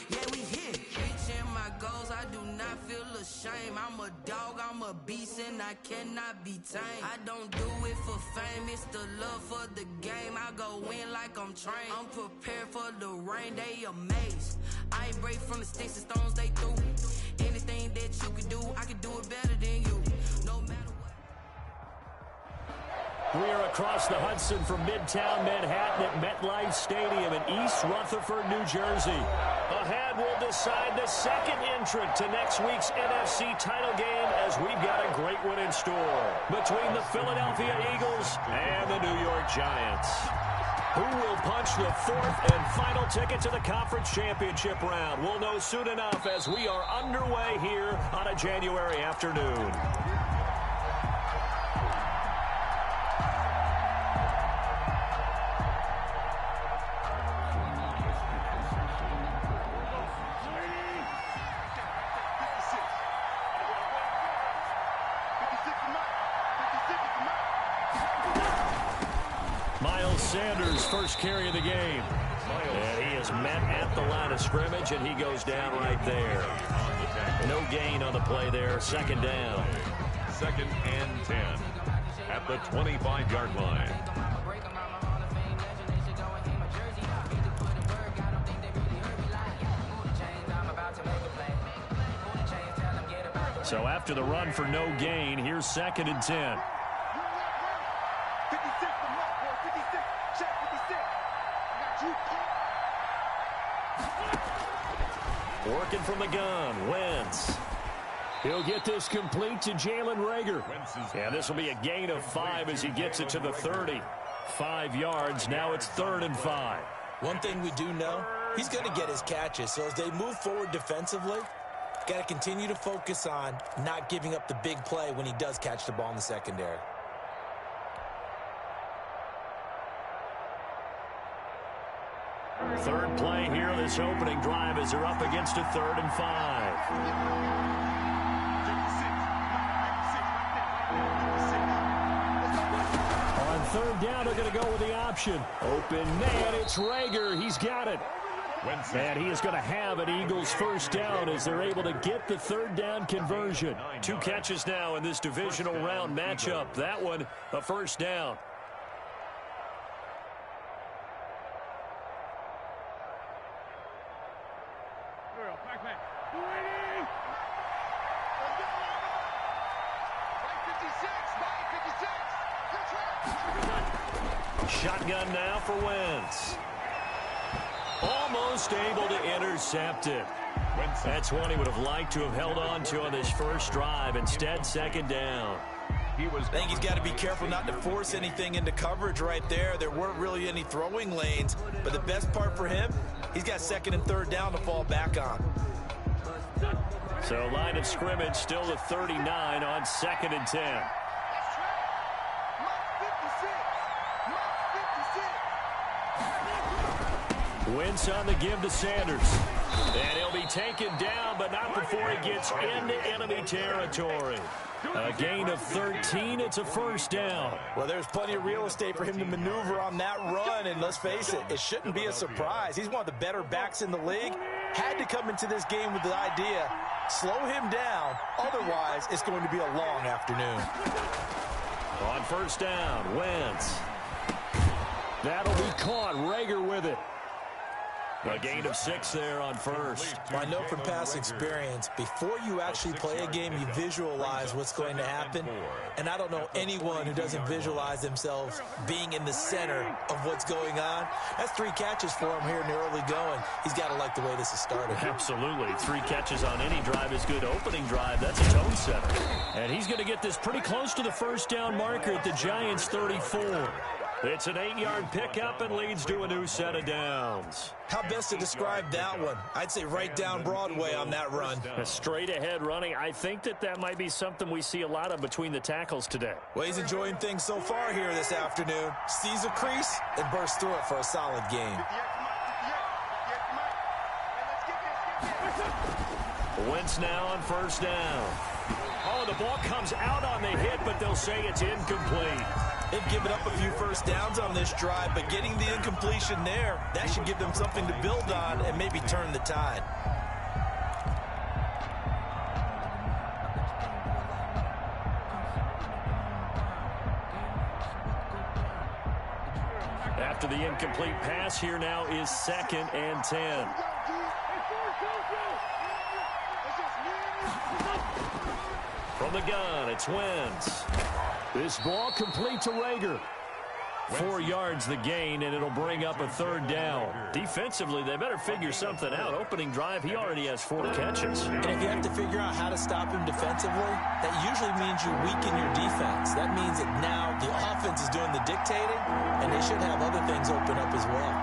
Yeah, we here. Reaching my goals, I do not feel ashamed. I'm a dog, I'm a beast, and I cannot be tamed. I don't do it for fame, it's the love for the game. I go in like I'm trained. I'm prepared for the rain, they amazed. I ain't break from the sticks and stones they threw. Anything that you can do, I can do it better than you. No matter what. We are across the Hudson from Midtown Manhattan at MetLife Stadium in East Rutherford, New Jersey. Ahead will decide the second entrant to next week's NFC title game, as we've got a great one in store between the Philadelphia Eagles and the New York Giants. Who will punch the fourth and final ticket to the conference championship round? We'll know soon enough as we are underway here on a January afternoon. Sanders' first carry of the game. And he is met at the line of scrimmage, and he goes down right there. No gain on the play there. Second down. 2nd and 10 at the 25-yard line. So after the run for no gain, here's 2nd and 10. Working from the gun, Wentz. He'll get this complete to Jalen Reagor. And this will be a gain of 5 as he gets it to the 30. 5 yards, now it's 3rd and 5. One thing we do know, he's going to get his catches. So as they move forward defensively, got to continue to focus on not giving up the big play when he does catch the ball in the secondary. Third play here, this opening drive, as they're up against a 3rd and 5. On 3rd down, they're going to go with the option. Open man, it's Reagor. He's got it. And he is going to have an Eagles first down as they're able to get the 3rd down conversion. 2 catches now in this divisional round matchup. That one, a first down. Shotgun now for Wentz. Almost able to intercept it. That's one he would have liked to have held on to on this first drive. Instead, 2nd down. I think he's got to be careful not to force anything into coverage right there. There weren't really any throwing lanes. But the best part for him, he's got 2nd and 3rd down to fall back on. So line of scrimmage still the 39 on 2nd and 10. Wentz on the give to Sanders. And he'll be taken down, but not before he gets into enemy territory. A gain of 13. It's a first down. Well, there's plenty of real estate for him to maneuver on that run. And let's face it, it shouldn't be a surprise. He's one of the better backs in the league. Had to come into this game with the idea, slow him down. Otherwise, it's going to be a long afternoon. On first down, Wentz. That'll be caught. Reagor with it. A gain of 6 there on first. I know from past experience, before you actually play a game, you visualize what's going to happen. And I don't know anyone who doesn't visualize themselves being in the center of what's going on. That's 3 catches for him here in the early going. He's got to like the way this has started. Absolutely. 3 catches on any drive is good. Opening drive, that's a tone setter. And he's going to get this pretty close to the first down marker at the Giants' 34. It's an 8-yard pickup and leads to a new set of downs. How best to describe that one? I'd say right down Broadway on that run. A straight ahead running. I think that might be something we see a lot of between the tackles today. Well, he's enjoying things so far here this afternoon. Sees a crease and bursts through it for a solid game. Wentz now on first down. Oh, the ball comes out on the hit, but they'll say it's incomplete. They've given up a few first downs on this drive, but getting the incompletion there, that should give them something to build on and maybe turn the tide. After the incomplete pass, here now is 2nd and 10. From the gun, it's Wentz. This ball complete to Rager. 4 yards the gain, and it'll bring up a 3rd down. Defensively, they better figure something out. Opening drive, he already has 4 catches. And if you have to figure out how to stop him defensively, that usually means you weaken your defense. That means that now the offense is doing the dictating, and they should have other things open up as well.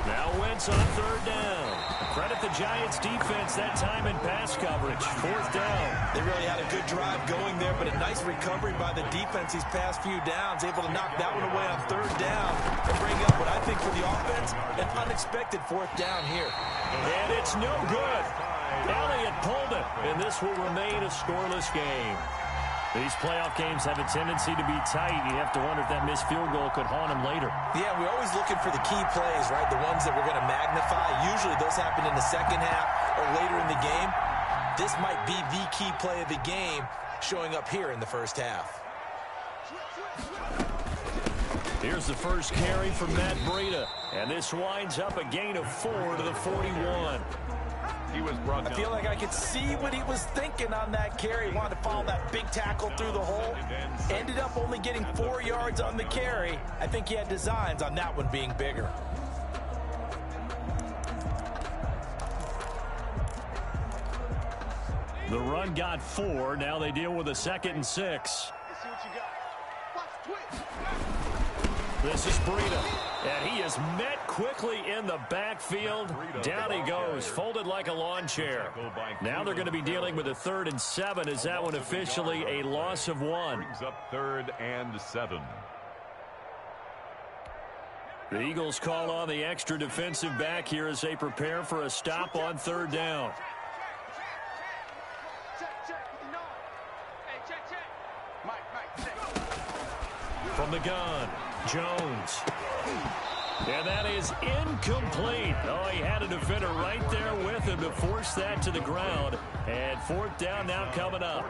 Now Wentz on 3rd down. Credit the Giants' defense that time in pass coverage. 4th down. They really had a good drive going there, but a nice recovery by the defense these past few downs. Able to knock that one away on 3rd down and bring up what I think for the offense, an unexpected 4th down here. And it's no good. Elliott pulled it, and this will remain a scoreless game. These playoff games have a tendency to be tight. You have to wonder if that missed field goal could haunt them later. Yeah, we're always looking for the key plays, right? The ones that we're going to magnify. Usually those happen in the second half or later in the game. This might be the key play of the game showing up here in the first half. Here's the first carry from Matt Breida. And this winds up a gain of 4 to the 41. I feel like I could see what he was thinking on that carry. He wanted to follow that big tackle through the hole. Ended up only getting 4 yards on the carry. I think he had designs on that one being bigger. The run got 4. Now they deal with a 2nd and 6. This is Breida, and he is met quickly in the backfield. Down he goes, folded like a lawn chair. Now they're going to be dealing with a 3rd and 7. Is that one officially a loss of 1? Brings up 3rd and 7. The Eagles call on the extra defensive back here as they prepare for a stop on 3rd down. From the gun, Jones. And that is incomplete. Oh, he had a defender right there with him to force that to the ground. And 4th down now coming up.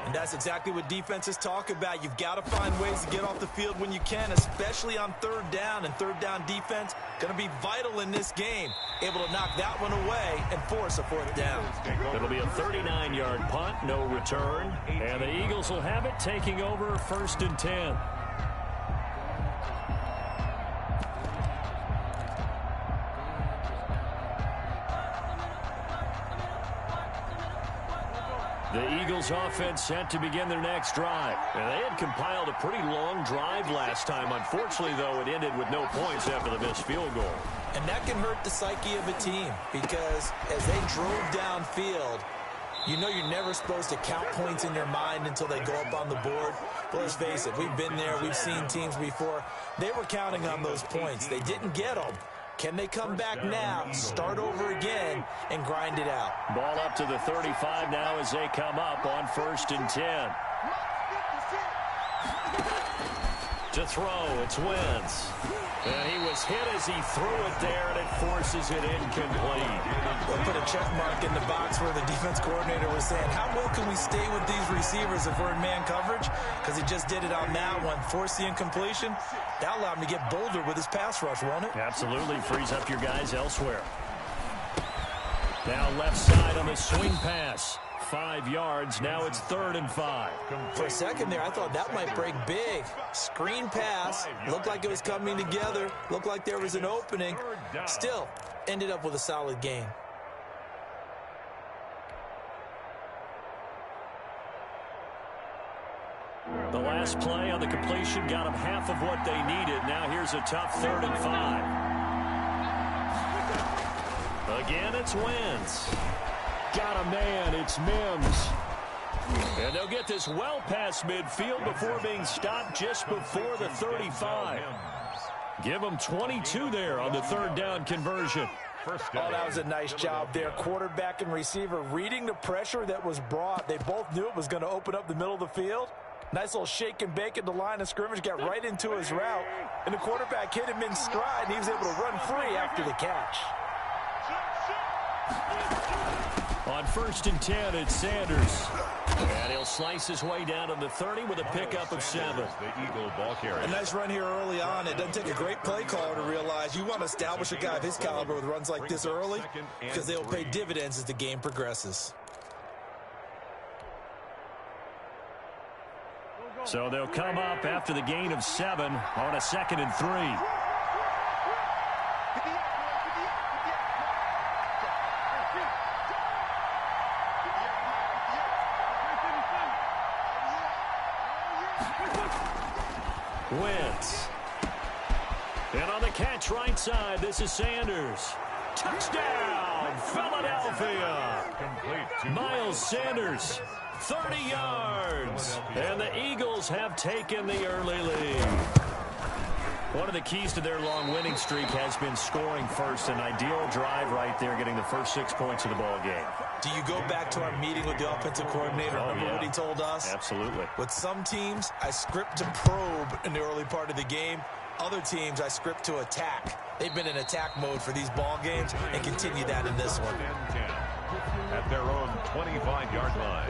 And that's exactly what defenses talk about. You've got to find ways to get off the field when you can, especially on 3rd down. And 3rd down defense going to be vital in this game. Able to knock that one away and force a 4th down. It'll be a 39-yard punt, no return. And the Eagles will have it, taking over 1st and 10. The Eagles offense set to begin their next drive. And they had compiled a pretty long drive last time. Unfortunately, though, it ended with no points after the missed field goal. And that can hurt the psyche of a team because as they drove downfield, you know you're never supposed to count points in your mind until they go up on the board. But let's face it, we've been there. We've seen teams before. They were counting on those points. They didn't get them. Can they come back now, start over again, and grind it out? Ball up to the 35 now as they come up on 1st and 10. To throw, it's Wentz. And he was hit as he threw it there, and it forces it incomplete. We'll put a check mark in the box where the defense coordinator was saying, how well can we stay with these receivers if we're in man coverage? Because he just did it on that one. Force the incompletion. That allowed him to get bolder with his pass rush, won't it? Absolutely. Frees up your guys elsewhere. Now left side on the swing pass. 5 yards. Now it's 3rd and 5. For a second there, I thought that might break big. Screen pass. Looked like it was coming together. Looked like there was an opening. Still, ended up with a solid gain. The last play on the completion got them half of what they needed. Now here's a tough 3rd and 5. Again, it's Wentz. Got a man, it's Mims. And they'll get this well past midfield before being stopped just before the 35. Give them 22 there on the 3rd down conversion. Oh, that was a nice job there. Quarterback and receiver reading the pressure that was brought. They both knew it was going to open up the middle of the field. Nice little shake and bake at the line of scrimmage, got right into his route, and the quarterback hit him in stride, and he was able to run free after the catch. On 1st and 10, it's Sanders. And he'll slice his way down to the 30 with a pickup of 7. The Eagle ball carrier. A nice run here early on. It doesn't take a great play caller to realize you want to establish a guy of his caliber with runs like this early because they'll pay dividends as the game progresses. So they'll come up after the gain of 7 on a 2nd and 3. Wentz. And on the catch right side, this is Sanders. Touchdown, Philadelphia. Miles Sanders, 30 yards. And the Eagles have taken the early lead. One of the keys to their long winning streak has been scoring first. An ideal drive right there, getting the first 6 points of the ball game. Do you go back to our meeting with the offensive coordinator? Remember what he told us? Absolutely. With some teams, I script to probe in the early part of the game. Other teams, I script to attack. They've been in attack mode for these ball games and continue that in this one. At their own 25-yard line.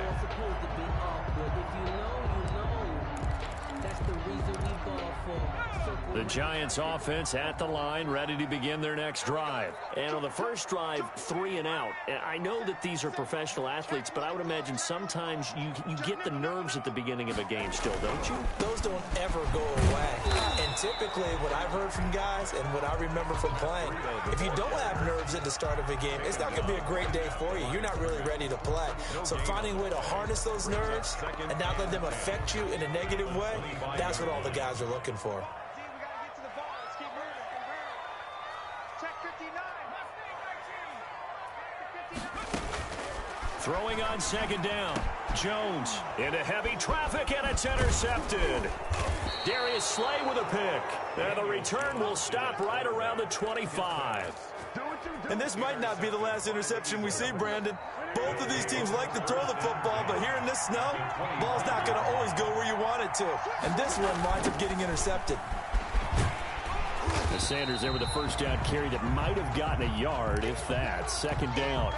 The Giants offense at the line, ready to begin their next drive. And on the first drive, 3 and out. I know that these are professional athletes, but I would imagine sometimes you get the nerves at the beginning of a game still, don't you? Those don't ever go away. And typically what I've heard from guys and what I remember from playing, if you don't have nerves at the start of a game, it's not going to be a great day for you. You're not really ready to play. So finding a way to harness those nerves and not let them affect you in a negative way, that's what all the guys are looking for. Throwing on 2nd down. Jones into heavy traffic, and it's intercepted. Darius Slay with a pick. And the return will stop right around the 25. And this might not be the last interception we see, Brandon. Both of these teams like to throw the football, but here in this snow, the ball's not going to always go where you want it to. And this one winds up getting intercepted. The Sanders there with a first down carry that might have gotten a yard, if that. 2nd down.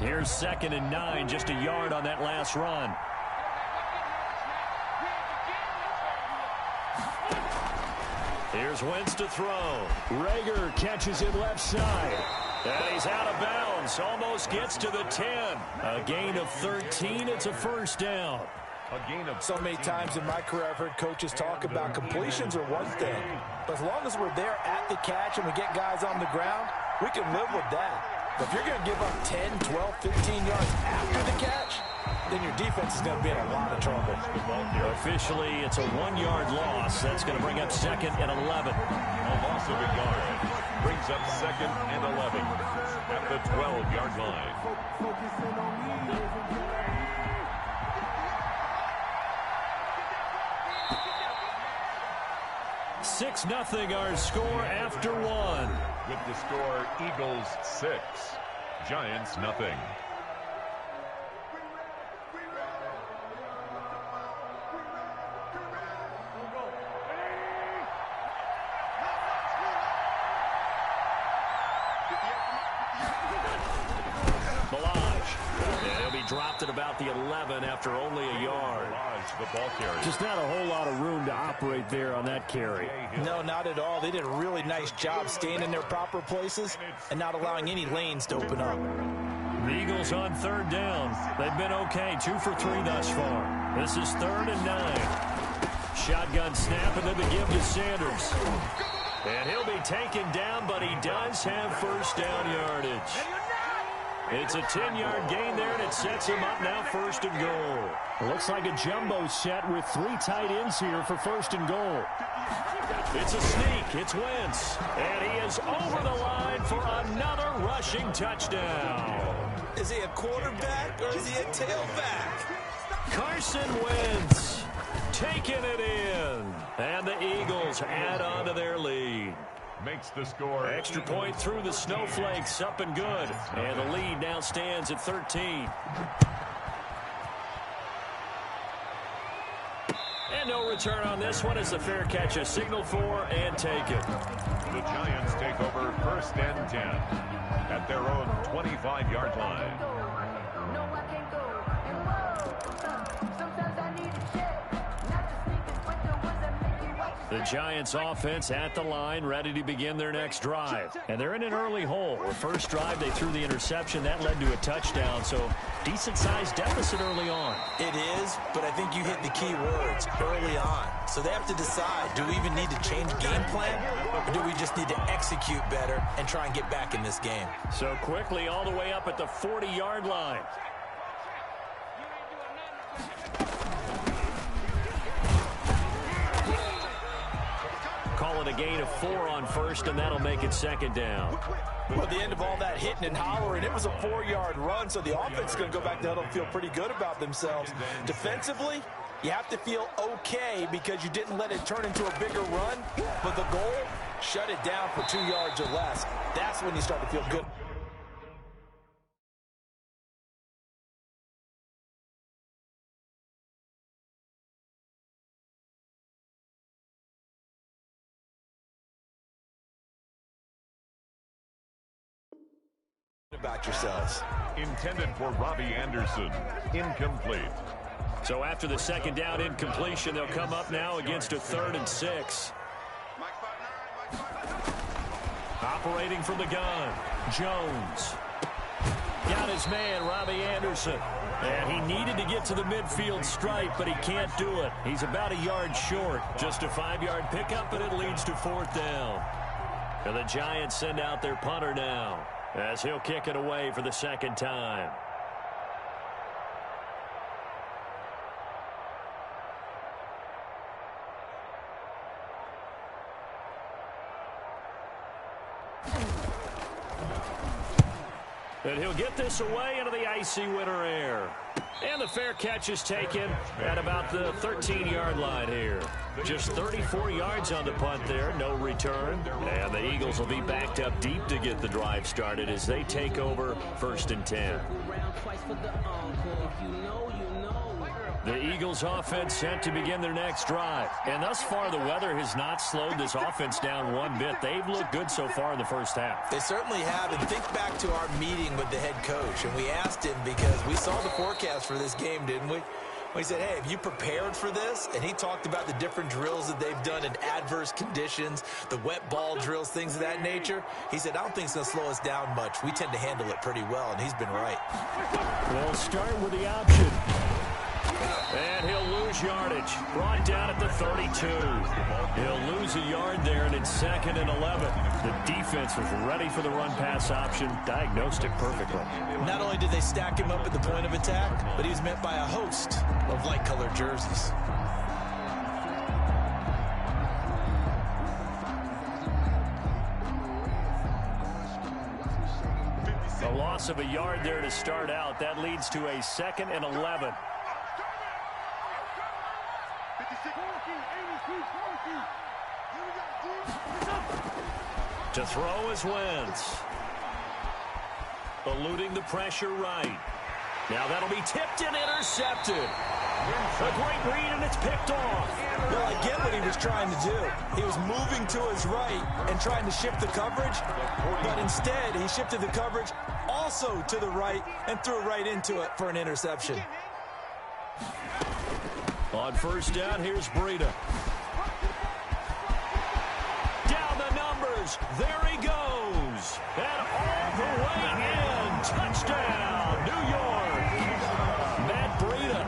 Here's 2nd and 9, just a yard on that last run. Here's Wentz to throw. Rager catches him left side. And he's out of bounds. Almost gets to the 10. A gain of 13. It's a first down. So many times in my career I've heard coaches talk about completions are one thing. But as long as we're there at the catch and we get guys on the ground, we can live with that. But if you're going to give up 10, 12, 15 yards after the catch, then your defense is going to be in a lot of trouble. Officially, it's a 1-yard loss. That's going to bring up 2nd and 11. A loss of a yard brings up 2nd and 11 at the 12-yard line. 6-0 our score after 1. With the score, Eagles 6, Giants nothing. Dropped at about the 11 after only a yard. The ball carrier. Just not a whole lot of room to operate there on that carry. No, not at all. They did a really nice job staying in their proper places and not allowing any lanes to open up. The Eagles on 3rd down. They've been okay, 2 for 3 thus far. This is 3rd and 9. Shotgun snap and then the give to Sanders. And he'll be taken down, but he does have first down yardage. It's a 10-yard gain there, and it sets him up now 1st and goal. Looks like a jumbo set with 3 tight ends here for 1st and goal. It's a sneak. It's Wentz. And he is over the line for another rushing touchdown. Is he a quarterback or is he a tailback? Carson Wentz. taking it in. And the Eagles add on to their lead. Makes the score. Extra point through the snowflakes, up and good. And the lead now stands at 13. And no return on this one as the fair catch is signaled for and taken. The Giants take over 1st and 10 at their own 25-yard line. The Giants offense at the line, ready to begin their next drive. And they're in an early hole. The first drive, they threw the interception. That led to a touchdown, so decent-sized deficit early on. It is, but I think you hit the key words, early on. So they have to decide, do we even need to change game plan, or do we just need to execute better and try and get back in this game? So quickly all the way up at the 40-yard line. Call it a gain of 4 on first, and that'll make it 2nd down. Well, at the end of all that hitting and hollering, it was a 4-yard run, so the offense is going to go back there and feel pretty good about themselves. Defensively, you have to feel okay because you didn't let it turn into a bigger run, but the goal, shut it down for 2 yards or less. That's when you start to feel good. About yourselves. Intended for Robbie Anderson. Incomplete. So after the 2nd down incompletion, they'll come up now against a 3rd and 6. Operating from the gun, Jones. Got his man, Robbie Anderson. And he needed to get to the midfield stripe, but he can't do it. He's about a yard short. Just a 5-yard pickup, and it leads to 4th down. And the Giants send out their punter now, as he'll kick it away for the 2nd time. And he'll get this away into the icy winter air. And the fair catch is taken at about the 13-yard line here. Just 34 yards on the punt there, no return. And the Eagles will be backed up deep to get the drive started as they take over 1st and 10. The Eagles offense set to begin their next drive. And thus far, the weather has not slowed this offense down one bit. They've looked good so far in the first half. They certainly have. And think back to our meeting with the head coach. And we asked him because we saw the forecast for this game, didn't we? We said, hey, have you prepared for this? And he talked about the different drills that they've done in adverse conditions, the wet ball drills, things of that nature. He said, I don't think it's going to slow us down much. We tend to handle it pretty well, and he's been right. We'll start with the option. And he'll lose yardage. Brought down at the 32. He'll lose a yard there, and it's 2nd and 11. The defense was ready for the run-pass option, diagnosed it perfectly. Not only did they stack him up at the point of attack, but he was met by a host of light-colored jerseys. A loss of a yard there to start out. That leads to a 2nd and 11. To throw is Wentz. Eluding the pressure right. Now that'll be tipped and intercepted. A great read, and it's picked off. Well, I get what he was trying to do. He was moving to his right and trying to shift the coverage, but instead he shifted the coverage also to the right and threw right into it for an interception. On 1st down, here's Breida. Down the numbers. There he goes. And all the way in. Touchdown, New York. Matt Breida,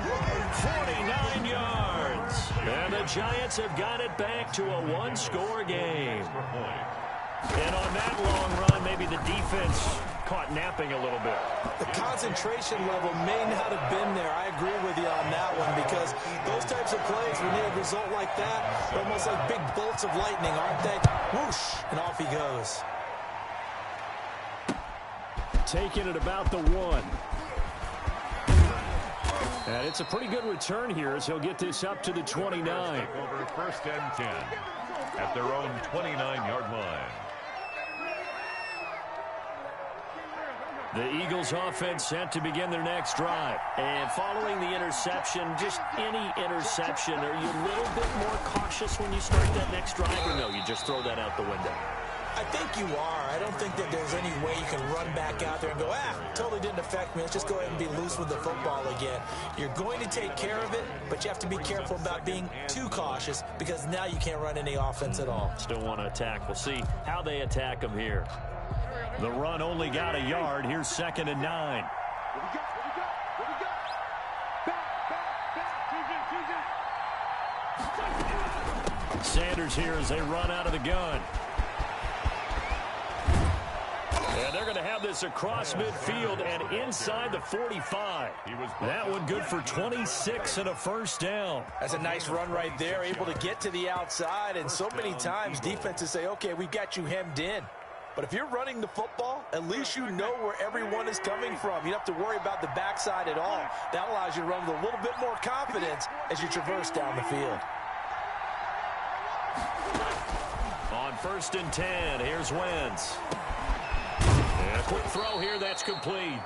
49 yards. And the Giants have got it back to a one-score game. And on that long run, maybe the defense caught napping a little bit. The concentration level may not have been there. I agree with you on that one because those types of plays, when you have a result like that, they're almost like big bolts of lightning, aren't they? Whoosh, and off he goes. Taking it about the 1. And it's a pretty good return here as he'll get this up to the 29. Over 1st and 10 at their own 29-yard line. The Eagles offense set to begin their next drive. And following the interception, just any interception, are you a little bit more cautious when you start that next drive, or no, you just throw that out the window? I think you are. I don't think that there's any way you can run back out there and go, totally didn't affect me. Let's just go ahead and be loose with the football again. You're going to take care of it, but you have to be careful about being too cautious because now you can't run any offense at all. Still want to attack. We'll see how they attack them here. The run only got a yard. Here's 2nd and 9. Sanders here as they run out of the gun. And they're going to have this across midfield and inside the 45. That one good for 26 and a first down. That's a nice run right there, able to get to the outside. And so many times defenses say, okay, we've got you hemmed in. But if you're running the football, at least you know where everyone is coming from. You don't have to worry about the backside at all. That allows you to run with a little bit more confidence as you traverse down the field. On 1st and 10, here's Wentz. And a quick throw here, that's complete.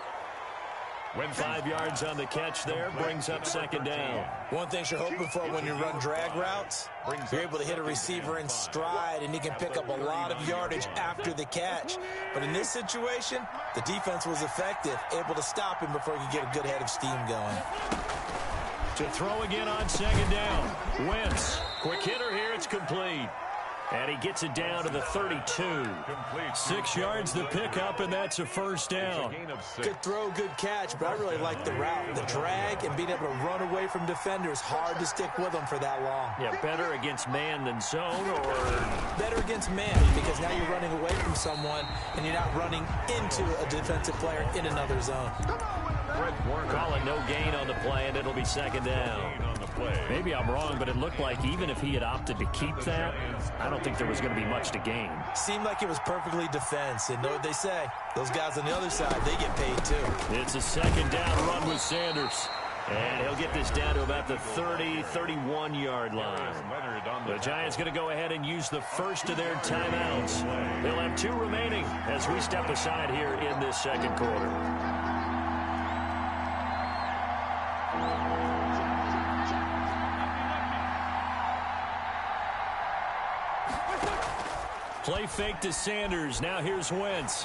5 yards on the catch there, brings up 2nd down. One thing you're hoping for when you run drag routes, you're able to hit a receiver in stride, and he can pick up a lot of yardage after the catch. But in this situation, the defense was effective, able to stop him before he could get a good head of steam going. To throw again on 2nd down. Wentz, quick hitter here, it's complete. And he gets it down to the 32. 6 yards the pickup, and that's a first down. Good throw, good catch, but I really like the route. The drag and being able to run away from defenders, hard to stick with them for that long. Yeah, better against man than zone, or? Better against man, because now you're running away from someone, and you're not running into a defensive player in another zone. Call it no gain on the play, and it'll be 2nd down. Maybe I'm wrong, but it looked like even if he had opted to keep that, I don't think there was going to be much to gain. Seemed like it was perfectly defense, and know what they say. Those guys on the other side, they get paid too. It's a 2nd down run with Sanders. And he'll get this down to about the 30, 31-yard line. The Giants going to go ahead and use the first of their timeouts. They'll have 2 remaining as we step aside here in this 2nd quarter. Play fake to Sanders. Now here's Wentz.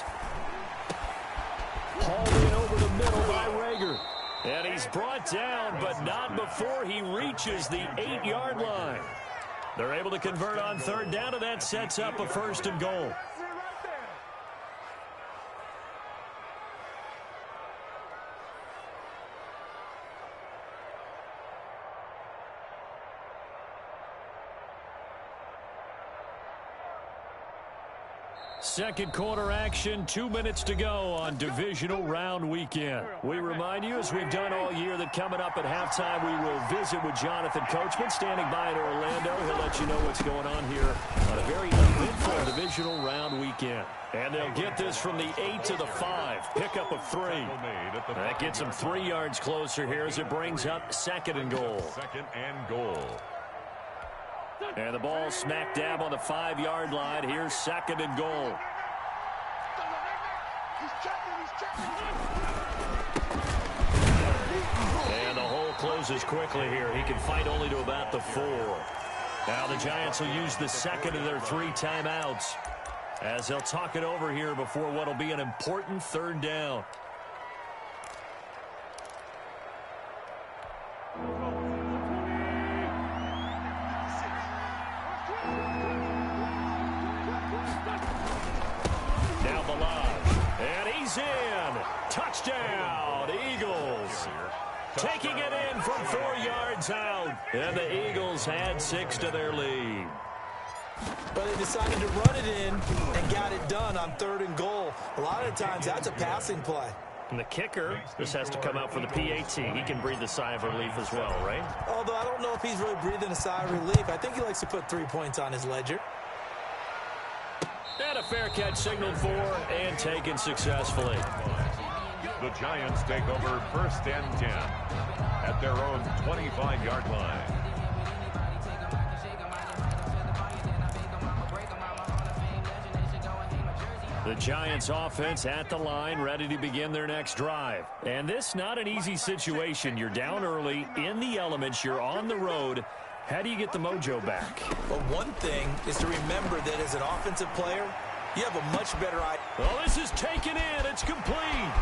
Hauled in over the middle by Rager. And he's brought down, but not before he reaches the 8-yard line. They're able to convert on 3rd down, and that sets up a 1st and goal. Second quarter action, 2 minutes to go on Divisional Round Weekend. We remind you, as we've done all year, that coming up at halftime, we will visit with Jonathan Coachman, standing by in Orlando. He'll let you know what's going on here on a very eventful Divisional Round Weekend. And they'll get this from the 8 to the 5. Pickup of 3. That gets them 3 yards closer here as it brings up 2nd and goal. 2nd and goal. And the ball smack dab on the 5-yard line. Here's 2nd and goal. And the hole closes quickly here. He can fight only to about the 4. Now the Giants will use the 2nd of their 3 timeouts as they'll talk it over here before what will be an important 3rd down. Touchdown, Eagles. Taking it in from 4 yards out. And the Eagles had 6 to their lead. But they decided to run it in and got it done on 3rd and goal. A lot of times that's a passing play. And the kicker, this has to come out for the PAT. He can breathe a sigh of relief as well, right? Although I don't know if he's really breathing a sigh of relief. I think he likes to put 3 points on his ledger. And a fair catch signaled for and taken successfully. The Giants take over 1st and 10. at their own 25-yard line. The Giants offense at the line, ready to begin their next drive. And this not an easy situation. You're down early, in the elements, you're on the road. How do you get the mojo back? Well, one thing is to remember that as an offensive player, you have a much better idea. Well, this is taken in. It's complete.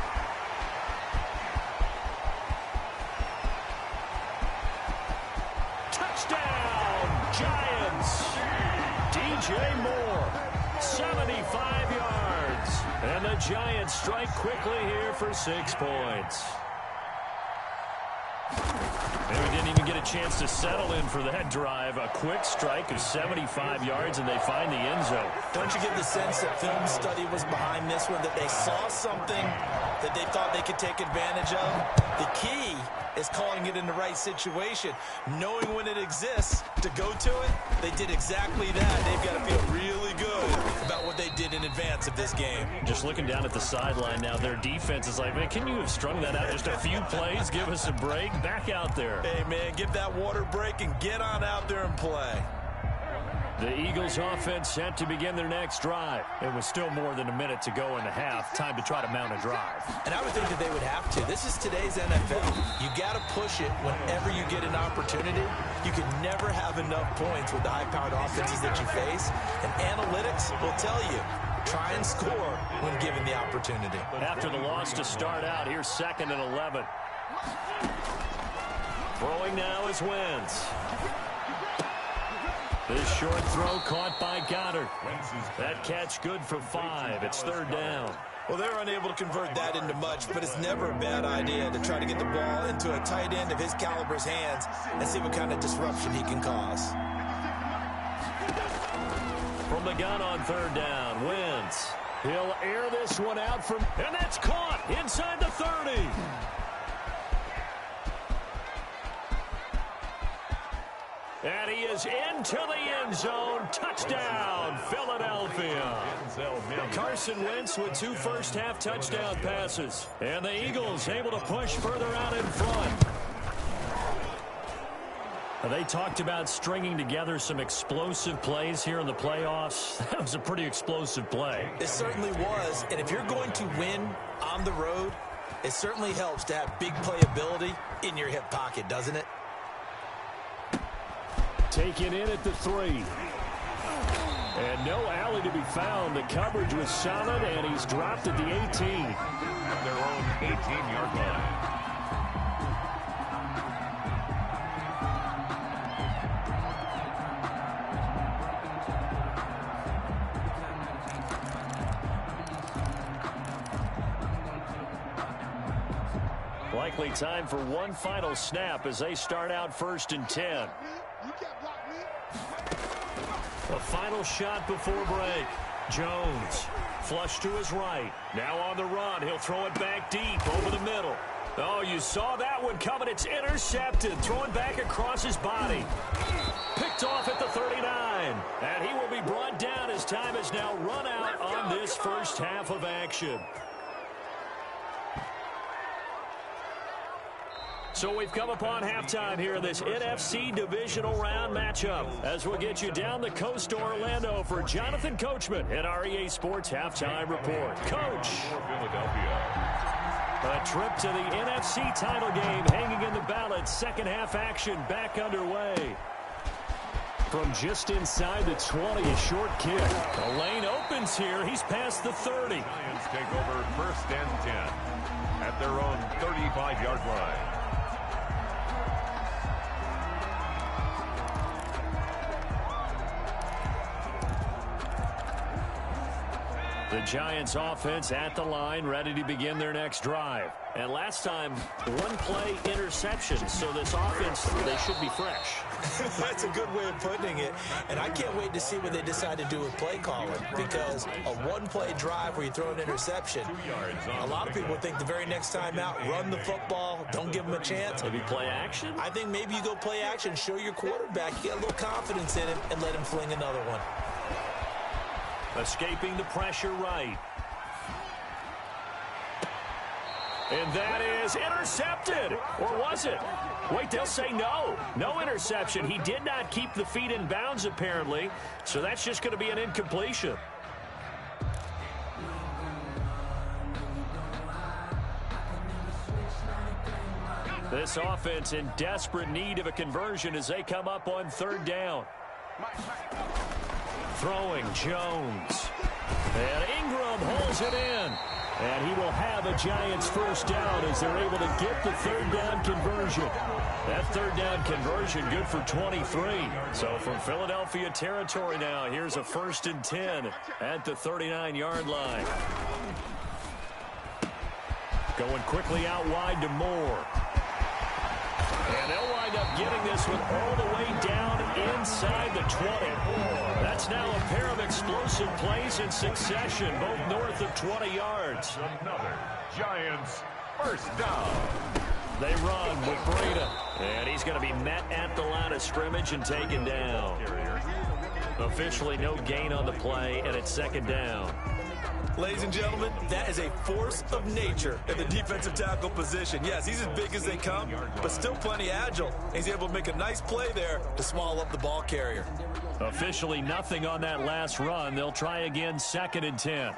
Touchdown, Giants. DJ Moore, 75 yards. And the Giants strike quickly here for 6 points. And we didn't even get a chance to settle in for that drive. A quick strike of 75 yards, and they find the end zone. Don't you get the sense that film study was behind this one, that they saw something that they thought they could take advantage of? The key is calling it in the right situation, knowing when it exists to go to it. They did exactly that. They've got to feel really good about what they did in advance of this game. Just looking down at the sideline now, their defense is like, man, can you have strung that out just a few plays? Give us a break. Back out there. Hey, man, give that water break and get on out there and play. The Eagles offense set to begin their next drive. It was still more than a minute to go in the half. Time to try to mount a drive. And I would think that they would have to. This is today's NFL. You got to push it whenever you get an opportunity. You can never have enough points with the high-powered offenses that you face. And analytics will tell you, try and score when given the opportunity. After the loss to start out, here's 2nd and 11. Throwing now is Wentz. This short throw caught by Goddard. That catch good for 5. It's 3rd down. Well, they're unable to convert that into much, but it's never a bad idea to try to get the ball into a tight end of his caliber's hands and see what kind of disruption he can cause. From the gun on 3rd down, Wentz. He'll air this one out from, and that's caught inside the 30. And he is into the end zone. Touchdown, Philadelphia. Carson Wentz with 2 first-half touchdown passes. And the Eagles able to push further out in front. They talked about stringing together some explosive plays here in the playoffs. That was a pretty explosive play. It certainly was. And if you're going to win on the road, it certainly helps to have big playability in your hip pocket, doesn't it? Taken in at the 3. And no alley to be found. The coverage was solid, and he's dropped at the 18. At their own 18-yard line. Likely time for one final snap as they start out 1st and 10. A final shot before break. Jones, flush to his right. Now on the run. He'll throw it back deep over the middle. Oh, you saw that one coming. It's intercepted. Throwing back across his body. Picked off at the 39. And he will be brought down as time has now run out on this first half of action. So we've come upon halftime here in this NFC Divisional Round matchup as we'll get you down the coast to Orlando for Jonathan Coachman at our EA Sports Halftime Report. Coach. A trip to the NFC title game hanging in the balance. Second half action back underway. From just inside the 20, a short kick. The lane opens here. He's past the 30. Giants take over 1st and 10 at their own 35-yard line. The Giants offense at the line, ready to begin their next drive. And last time, 1-play interception. So this offense, they should be fresh. That's a good way of putting it. And I can't wait to see what they decide to do with play calling, because a 1-play drive where you throw an interception, a lot of people think the very next time out, run the football, don't give them a chance. Maybe play action? I think maybe you go play action, show your quarterback, you get a little confidence in him, and let him fling another one. Escaping the pressure right. And that is intercepted. Or was it? Wait, they'll say no. No interception. He did not keep the feet in bounds, apparently. So that's just going to be an incompletion. This offense in desperate need of a conversion as they come up on third down. Throwing Jones. And Ingram holds it in. And he will have a Giants first down as they're able to get the third down conversion. That third down conversion good for 23. So from Philadelphia territory now, here's a 1st and 10 at the 39-yard line. Going quickly out wide to Moore. And they'll wind up getting this one all the way down inside the 20. That's now a pair of explosive plays in succession, both north of 20 yards. Another Giants first down. They run with Breida. And he's going to be met at the line of scrimmage and taken down. Officially no gain on the play, and it's 2nd down. Ladies and gentlemen, that is a force of nature in the defensive tackle position. Yes, he's as big as they come, but still plenty agile. He's able to make a nice play there to swallow up the ball carrier. Officially nothing on that last run. They'll try again, 2nd and 10.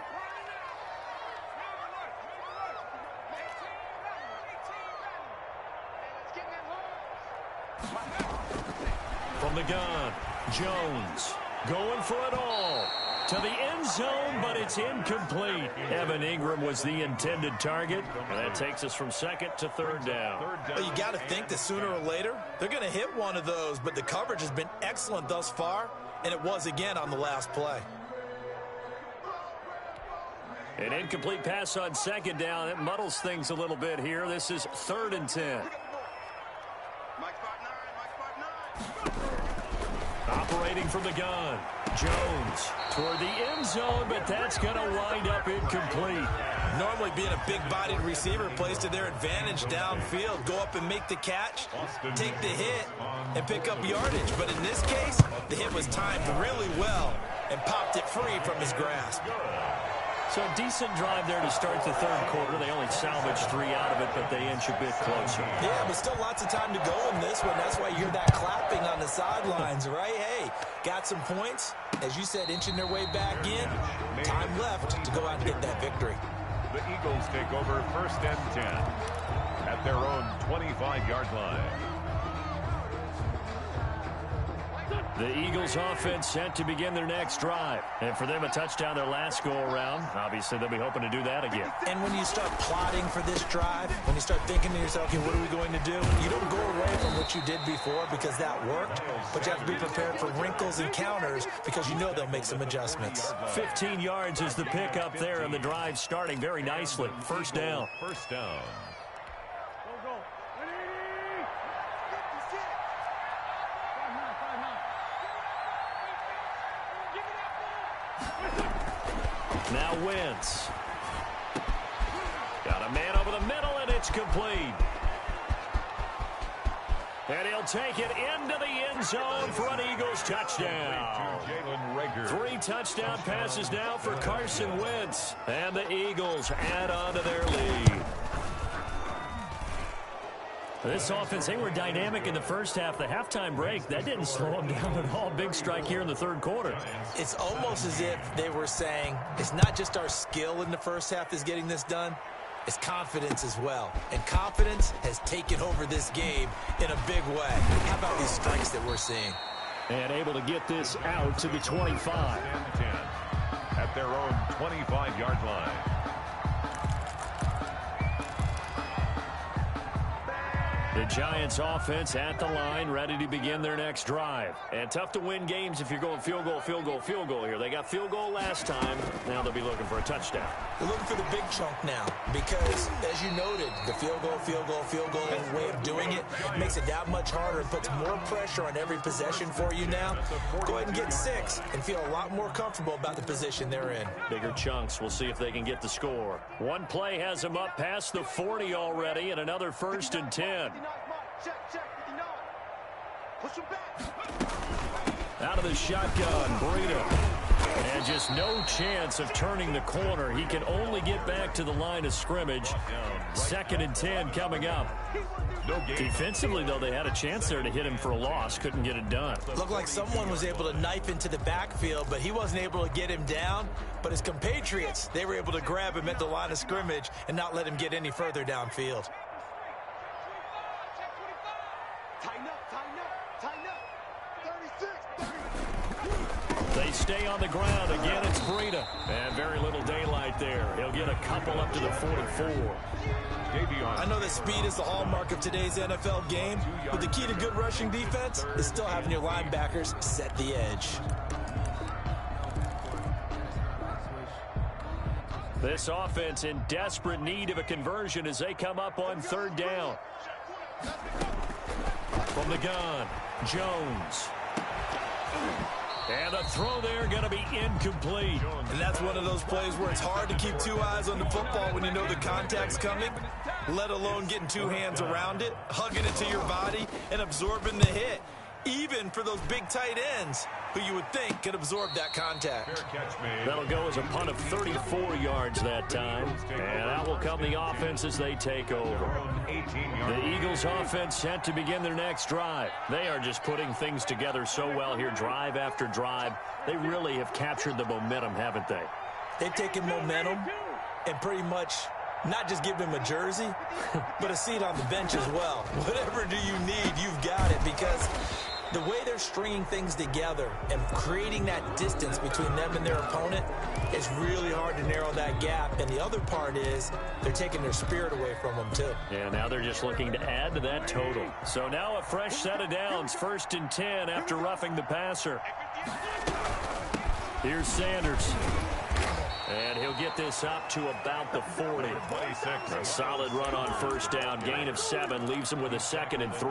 From the gun, Jones going for it all. To the end zone, but it's incomplete. Evan Ingram was the intended target, and that takes us from 2nd to 3rd down. Well, you got to think that sooner or later, they're going to hit one of those, but the coverage has been excellent thus far, and it was again on the last play. An incomplete pass on 2nd down. It muddles things a little bit here. This is 3rd and 10. Operating from the gun. Jones toward the end zone, but that's going to wind up incomplete. Normally being a big-bodied receiver plays to their advantage downfield. Go up and make the catch, take the hit, and pick up yardage. But in this case, the hit was timed really well and popped it free from his grasp. So a decent drive there to start the 3rd quarter. They only salvaged 3 out of it, but they inch a bit closer. Yeah, but still lots of time to go in this one. That's why you hear that clapping on the sidelines, right? Hey, got some points. As you said, inching their way back in. Time left to go out and get that victory. The Eagles take over 1st and 10 at their own 25-yard line. The Eagles offense set to begin their next drive. And for them, a touchdown their last go-around. Obviously, they'll be hoping to do that again. And when you start plotting for this drive, when you start thinking to yourself, okay, what are we going to do? You don't go away from what you did before because that worked, but you have to be prepared for wrinkles and counters because you know they'll make some adjustments. 15 yards is the pickup there, and the drive starting very nicely. 1st down. 1st down. Now Wentz. Got a man over the middle, and it's complete. And he'll take it into the end zone for an Eagles touchdown. 3 touchdown passes now for Carson Wentz. And the Eagles add on to their lead. This offense, they were dynamic in the first half. The halftime break, that didn't slow them down at all. Big strike here in the 3rd quarter. It's almost as if they were saying, it's not just our skill in the first half that's getting this done, it's confidence as well. And confidence has taken over this game in a big way. How about these strikes that we're seeing? And able to get this out to the 25. 10 at their own 25-yard line. The Giants offense at the line, ready to begin their next drive. And tough to win games if you're going field goal, field goal, field goal here. They got field goal last time. Now they'll be looking for a touchdown. They're looking for the big chunk now because, as you noted, the field goal way of doing it makes it that much harder and puts more pressure on every possession for you now. Go ahead and get 6 and feel a lot more comfortable about the position they're in. Bigger chunks. We'll see if they can get the score. One play has them up past the 40 already, and another 1st and 10. Out of the shotgun, Breida. And just no chance of turning the corner. He can only get back to the line of scrimmage. 2nd and 10 coming up. Defensively, though, they had a chance there to hit him for a loss. Couldn't get it done. Looked like someone was able to knife into the backfield, but he wasn't able to get him down. But his compatriots, they were able to grab him at the line of scrimmage and not let him get any further downfield. They stay on the ground. Again, it's Breida. And very little daylight there. He'll get a couple up to the 44. I know that speed is the hallmark of today's NFL game, but the key to good rushing defense is still having your linebackers set the edge. This offense in desperate need of a conversion as they come up on 3rd down. From the gun, Jones. And the throw there going to be incomplete. And that's one of those plays where it's hard to keep 2 eyes on the football when you know the contact's coming, let alone getting 2 hands around it, hugging it to your body, and absorbing the hit. Even for those big tight ends who you would think could absorb that contact. That'll go as a punt of 34 yards that time. And out will come the offense as they take over. The Eagles offense set to begin their next drive. They are just putting things together so well here, drive after drive. They really have captured the momentum, haven't they? They've taken momentum and pretty much not just give him a jersey, but a seat on the bench as well. Whatever do you need, you've got it, because the way they're stringing things together and creating that distance between them and their opponent, it's really hard to narrow that gap. And the other part is they're taking their spirit away from them, too. Yeah, now they're just looking to add to that total. So now a fresh set of downs, 1st and 10 after roughing the passer. Here's Sanders. And he'll get this up to about the 40. A solid run on 1st down. Gain of 7 leaves him with a 2nd and 3.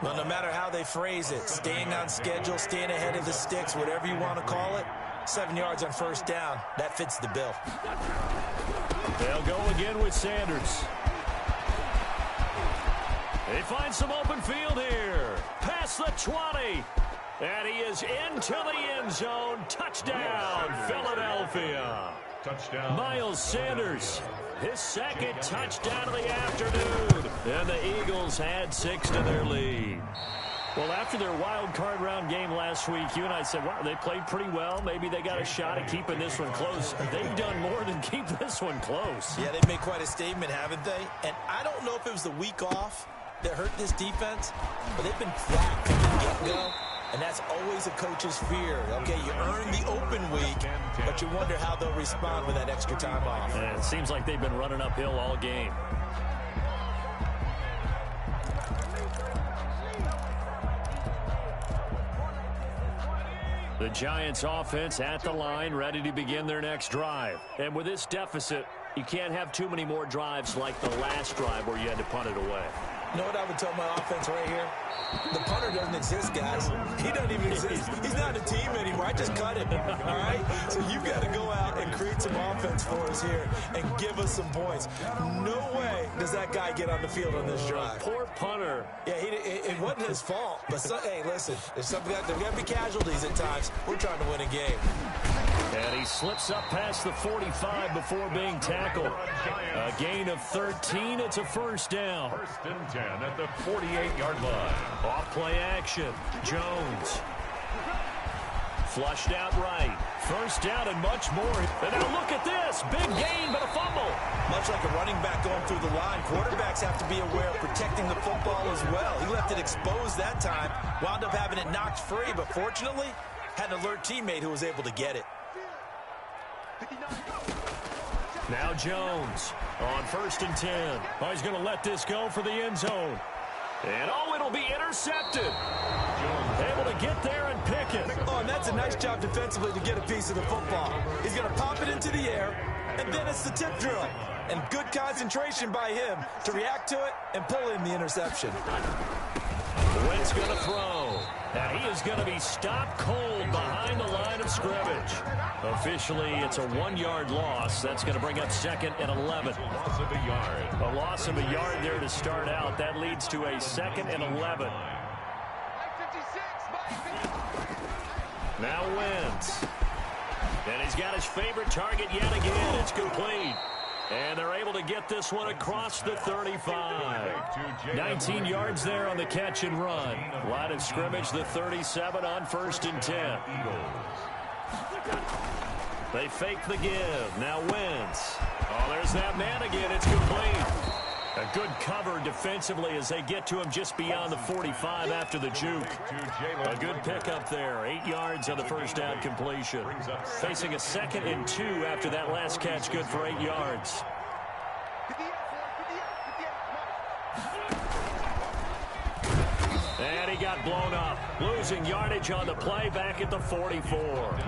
Well, no matter how they phrase it, staying on schedule, staying ahead of the sticks, whatever you want to call it, 7 yards on 1st down, that fits the bill. They'll go again with Sanders. They find some open field here. Past the 20. And he is into the end zone. Touchdown, Philadelphia. Touchdown. Miles Sanders, his 2nd touchdown of the afternoon. And the Eagles add 6 to their lead. Well, after their wild card round game last week, you and I said, wow, they played pretty well. Maybe they got a shot at keeping this one close. They've done more than keep this one close. Yeah, they've made quite a statement, haven't they? And I don't know if it was the week off that hurt this defense, but they've been flat from the get-go. And that's always a coach's fear. Okay, you earn the open week, but you wonder how they'll respond with that extra time off. And it seems like they've been running uphill all game. The Giants offense at the line, ready to begin their next drive. And with this deficit, you can't have too many more drives like the last drive where you had to punt it away. You know what I would tell my offense right here? The punter doesn't exist, guys. He doesn't even exist. He's not a team anymore. I just cut him, all right? So you've got to go out and create some offense for us here and give us some points. No way does that guy get on the field on this drive. Poor punter. Yeah, it wasn't his fault. But, hey, listen, there's got to be casualties at times. We're trying to win a game. And he slips up past the 45 before being tackled. A gain of 13. It's a 1st down. 1st and 10 at the 48-yard line. Off play action. Jones. Flushed out right. 1st down and much more. And now look at this. Big gain, but a fumble. Much like a running back going through the line, quarterbacks have to be aware of protecting the football as well. He left it exposed that time. Wound up having it knocked free, but fortunately, had an alert teammate who was able to get it. Now Jones on 1st and 10. Oh, he's going to let this go for the end zone. And, it'll be intercepted. Able to get there and pick it. Oh, and that's a nice job defensively to get a piece of the football. He's going to pop it into the air, and then it's the tip drill. And good concentration by him to react to it and pull in the interception. Wentz going to throw. And he is going to be stopped cold behind the line of scrimmage. Officially, it's a 1-yard loss. That's going to bring up 2nd and 11. Loss of a yard. A loss of a yard there to start out. That leads to a 2nd and 11. Now Wentz. And he's got his favorite target yet again. It's complete. And they're able to get this one across the 35. 19 yards there on the catch and run. Line of scrimmage, the 37 on 1st and 10. They fake the give. Now Wentz. Oh, there's that man again. It's complete. A good cover defensively as they get to him just beyond the 45 after the juke. A good pickup there. 8 yards on the first down completion. Facing a 2nd and 2 after that last catch. Good for 8 yards. And he got blown up. Losing yardage on the play back at the 44.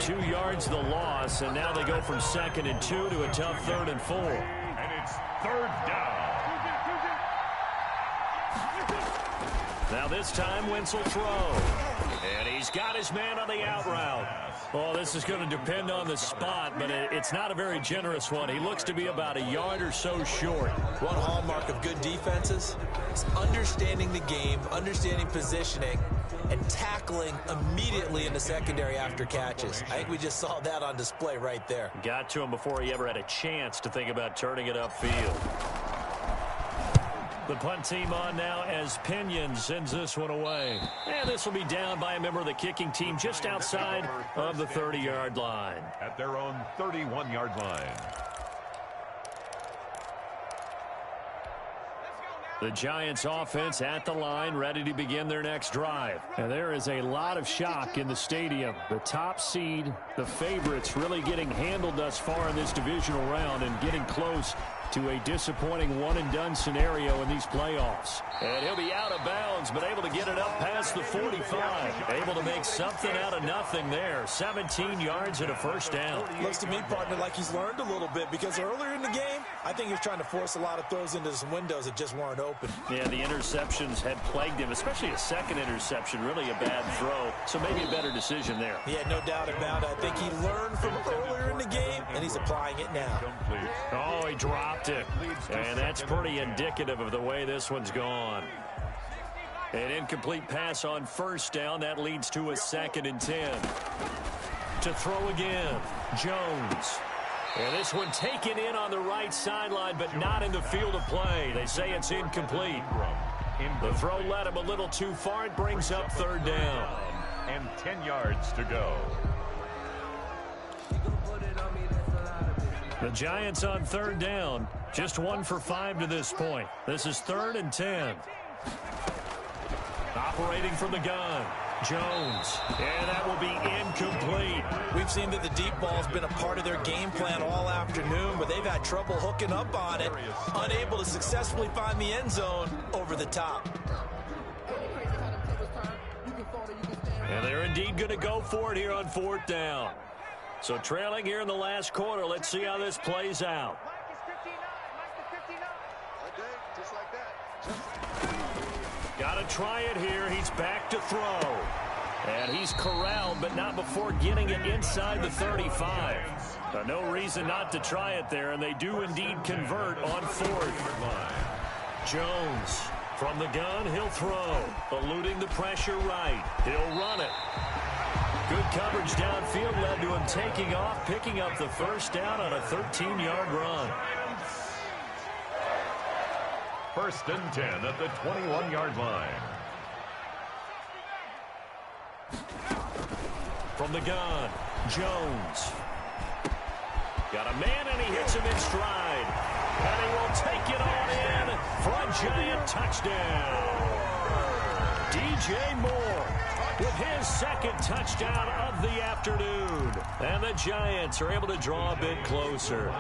2 yards the loss, and now they go from 2nd and 2 to a tough 3rd and 4. And it's 3rd down. Now this time Wentz will throw. And he's got his man on the out route. Well, this is going to depend on the spot, but it's not a very generous one. He looks to be about a yard or so short. One hallmark of good defenses is understanding the game, understanding positioning, and tackling immediately in the secondary after catches. I think we just saw that on display right there. Got to him before he ever had a chance to think about turning it upfield. The punt team on now as Pinion sends this one away. And this will be down by a member of the kicking team just outside of the 30-yard line. At their own 31-yard line. The Giants offense at the line, ready to begin their next drive. And there is a lot of shock in the stadium. The top seed, the favorites, really getting handled thus far in this divisional round and getting close to a disappointing one-and-done scenario in these playoffs. And he'll be out of bounds, but able to get it up past the 45. Able to make something out of nothing there. 17 yards and a first down. Looks to me, partner, like he's learned a little bit, because earlier in the game, I think he was trying to force a lot of throws into some windows that just weren't open. Yeah, the interceptions had plagued him, especially a second interception. Really a bad throw, so maybe a better decision there. Yeah, no doubt about it. I think he learned from earlier in the game, and he's applying it now. Oh, he dropped it. And that's pretty indicative of the way this one's gone. An incomplete pass on first down. That leads to a 2nd and 10. To throw again, Jones. And this one taken in on the right sideline, but not in the field of play. They say it's incomplete. The throw led him a little too far. It brings up 3rd down. And 10 yards to go. The Giants on 3rd down. Just 1 for 5 to this point. This is 3rd and 10. Operating from the gun, Jones. And that will be incomplete. We've seen that the deep ball's been a part of their game plan all afternoon, but they've had trouble hooking up on it. Unable to successfully find the end zone over the top. And they're indeed going to go for it here on 4th down. So trailing here in the last quarter. Let's see how this plays out. Got to try it here. He's back to throw. And he's corralled, but not before getting it inside the 35. No reason not to try it there, and they do indeed convert on 4th. Jones from the gun. He'll throw. Eluding the pressure right. He'll run it. Good coverage downfield led to him taking off, picking up the first down on a 13-yard run. 1st and 10 at the 21-yard line. From the gun, Jones. Got a man, and he hits him in stride. And he will take it on in for a Giant touchdown. DJ Moore with his 2nd touchdown of the afternoon. And the Giants are able to draw a bit closer.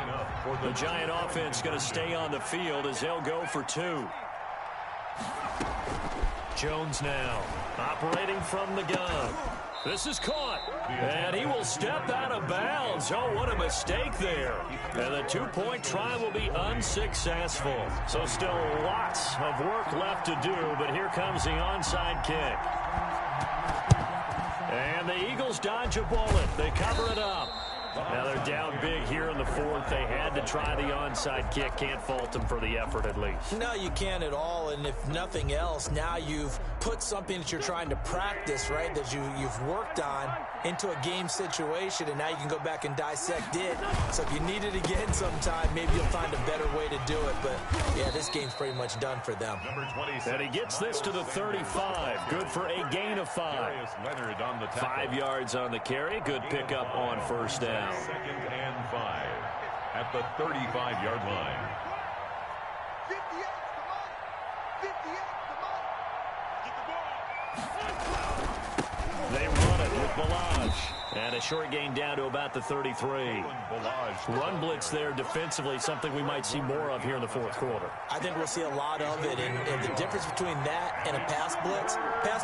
The Giant offense going to stay on the field as they'll go for 2. Jones now operating from the gun. This is caught. And he will step out of bounds. Oh, what a mistake there. And the 2-point try will be unsuccessful. So still lots of work left to do, but here comes the onside kick. And the Eagles dodge a bullet. They cover it up. Now they're down big here in the 4th. They had to try the onside kick. Can't fault them for the effort at least. No, you can't at all. And if nothing else, now you've put something that you're trying to practice, right, that you've worked on into a game situation, and now you can go back and dissect it. So if you need it again sometime, maybe you'll find a better way to do it. But, yeah, this game's pretty much done for them. And he gets this to the 35. Good for a gain of 5. 5 yards on the carry. Good pickup on first down. 2nd and 5 at the 35-yard line. They run it with Balaj. And a short gain down to about the 33. Run blitz there defensively, something we might see more of here in the fourth quarter. I think we'll see a lot of it. And the difference between that and a pass blitz,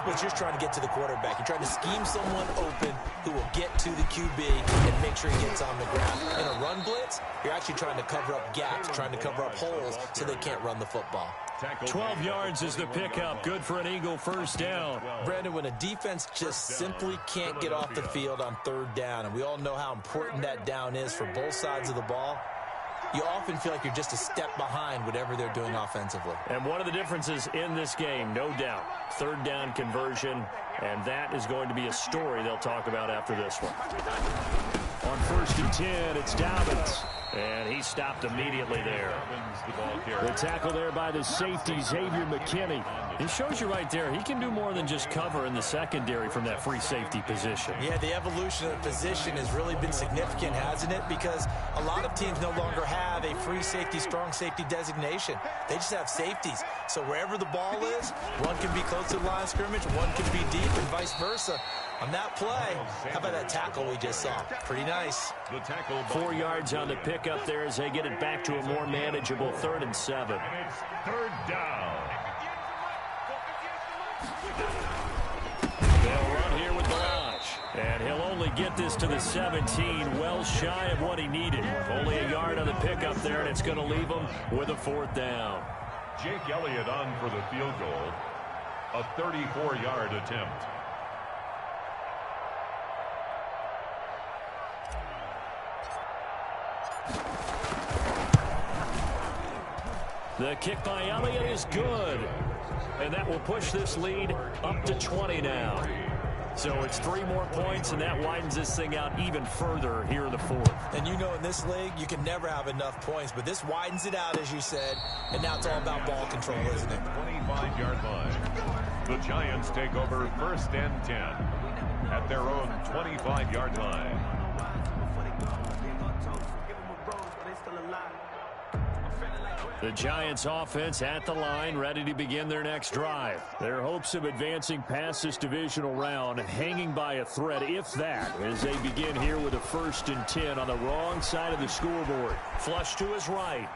you're just trying to get to the quarterback. You're trying to scheme someone open who will get to the QB and make sure he gets on the ground. In a run blitz, you're actually trying to cover up gaps, trying to cover up holes so they can't run the football. 12 yards is the pickup. Good for an Eagle first down. Brandon, when a defense just simply can't get off the field on third down, and we all know how important that down is for both sides of the ball, you often feel like you're just a step behind whatever they're doing offensively. And one of the differences in this game, no doubt, third down conversion, and that is going to be a story they'll talk about after this one. On 1st and 10, it's Dobbins. And he stopped immediately there. The tackle there by the safety, Xavier McKinney. It shows you right there, he can do more than just cover in the secondary from that free safety position. Yeah, the evolution of the position has really been significant, hasn't it? Because a lot of teams no longer have a free safety, strong safety designation. They just have safeties. So wherever the ball is, one can be close to the line of scrimmage, one can be deep, and vice versa. On that play, how about that tackle we just saw? Pretty nice. 4 yards on the pickup there as they get it back to a more manageable 3rd and 7. And it's 3rd down. They'll run here with Balaj. And he'll only get this to the 17, well shy of what he needed. Only a yard on the pickup there, and it's going to leave him with a 4th down. Jake Elliott on for the field goal. A 34-yard attempt. The kick by Elliott is good. And that will push this lead up to 20 now. So it's 3 more points, and that widens this thing out even further here in the 4th. And you know in this league, you can never have enough points, but this widens it out, as you said, and now it's all about ball control, isn't it? 25-yard line. The Giants take over 1st and 10 at their own 25-yard line. The Giants offense at the line, ready to begin their next drive. Their hopes of advancing past this divisional round hanging by a thread, if that, as they begin here with a 1st and 10 on the wrong side of the scoreboard. Flush to his right.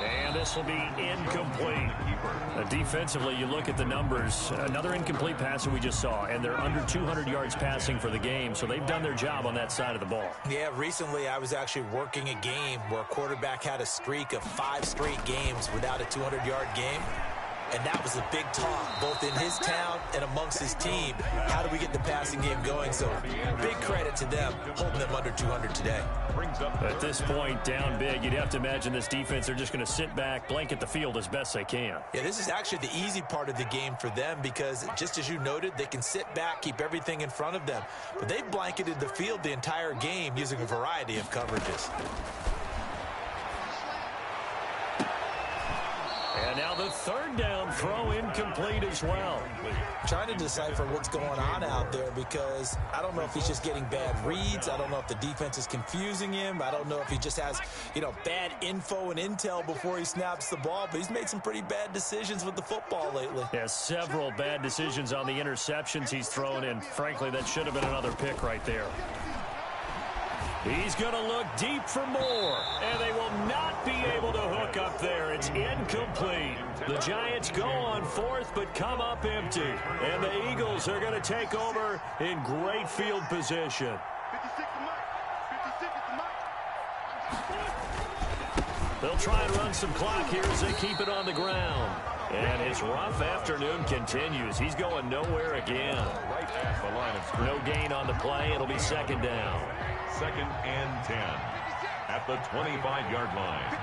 And this will be incomplete. Defensively, you look at the numbers. Another incomplete pass that we just saw, and they're under 200 yards passing for the game, so they've done their job on that side of the ball. Yeah, recently I was actually working a game where a quarterback had a streak of 5 straight games without a 200-yard game. And that was a big talk, both in his town and amongst his team. How do we get the passing game going? So big credit to them, holding them under 200 today. At this point, down big, you'd have to imagine this defense, they're just going to sit back, blanket the field as best they can. Yeah, this is actually the easy part of the game for them because, just as you noted, they can sit back, keep everything in front of them. But they've blanketed the field the entire game using a variety of coverages. And now the 3rd down throw incomplete as well. Trying to decipher what's going on out there because I don't know if he's just getting bad reads. I don't know if the defense is confusing him. I don't know if he just has, bad info and intel before he snaps the ball. But he's made some pretty bad decisions with the football lately. Yeah, several bad decisions on the interceptions he's thrown in. Frankly, that should have been another pick right there. He's going to look deep for more, and they will not be able to hook up there. It's incomplete. The Giants go on 4th, but come up empty. And the Eagles are going to take over in great field position. They'll try and run some clock here as they keep it on the ground. And his rough afternoon continues. He's going nowhere again. Right at the line of scrimmage. No gain on the play. It'll be 2nd down. 2nd and 10 at the 25-yard line.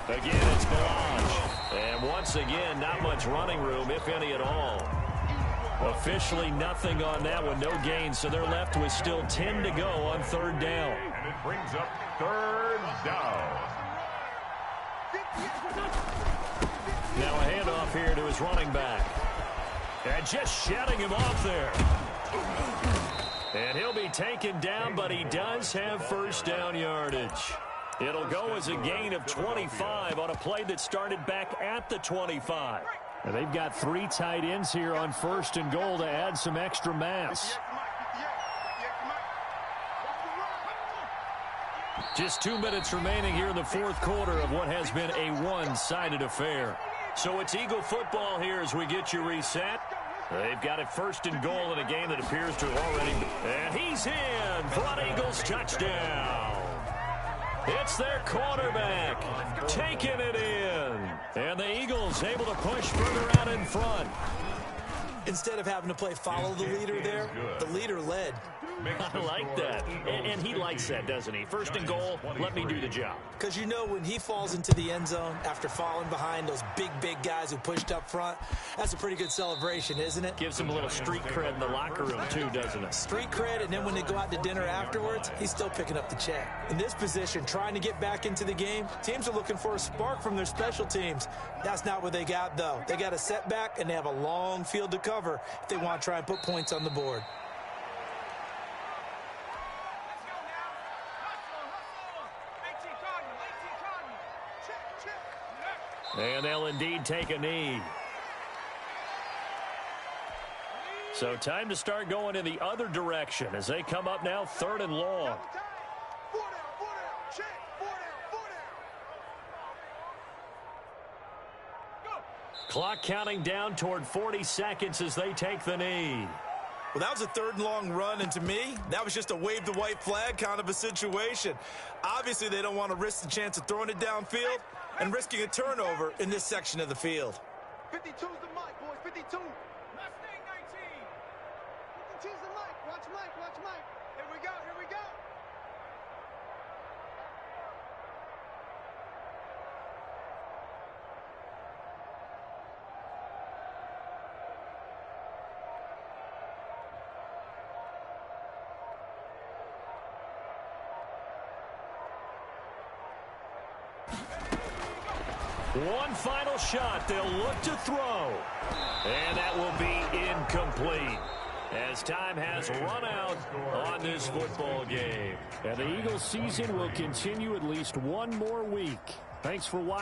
Again, it's Melange. And once again, not much running room, if any at all. Officially nothing on that one, no gain, so they're left with still 10 to go on third down. And it brings up third down. Now a handoff here to his running back. And just shutting him off there. And he'll be taken down, but he does have first down yardage. It'll go as a gain of 25 on a play that started back at the 25. And they've got 3 tight ends here on first and goal to add some extra mass. Just 2 minutes remaining here in the fourth quarter of what has been a one-sided affair. So it's Eagle football here as we get you reset. They've got it first and goal in a game that appears to have already... And he's in for an Eagles touchdown. It's their quarterback taking it in. And the Eagles able to push further out in front. Instead of having to play follow the leader there, the leader led. I like that. And he likes that, doesn't he? First and goal, let me do the job. Because you know when he falls into the end zone after falling behind those big guys who pushed up front, that's a pretty good celebration, isn't it? Gives him a little street cred in the locker room, too, doesn't it? Street cred, and then when they go out to dinner afterwards, he's still picking up the check. In this position, trying to get back into the game, teams are looking for a spark from their special teams. That's not what they got, though. They got a setback, and they have a long field to cover if they want to try and put points on the board. And they'll indeed take a knee. So time to start going in the other direction as they come up now third and long. Clock counting down toward 40 seconds as they take the knee. Well, that was a third and long run, and to me, that was just a wave the white flag kind of a situation. Obviously, they don't want to risk the chance of throwing it downfield and risking a turnover in this section of the field. 52's the mic, boys, 52. Mustang 19. 52's the mic. Watch Mike, watch Mike. Here we go, here we go. One final shot. They'll look to throw. And that will be incomplete as time has run out on this football game. And the Eagles season will continue at least one more week. Thanks for watching.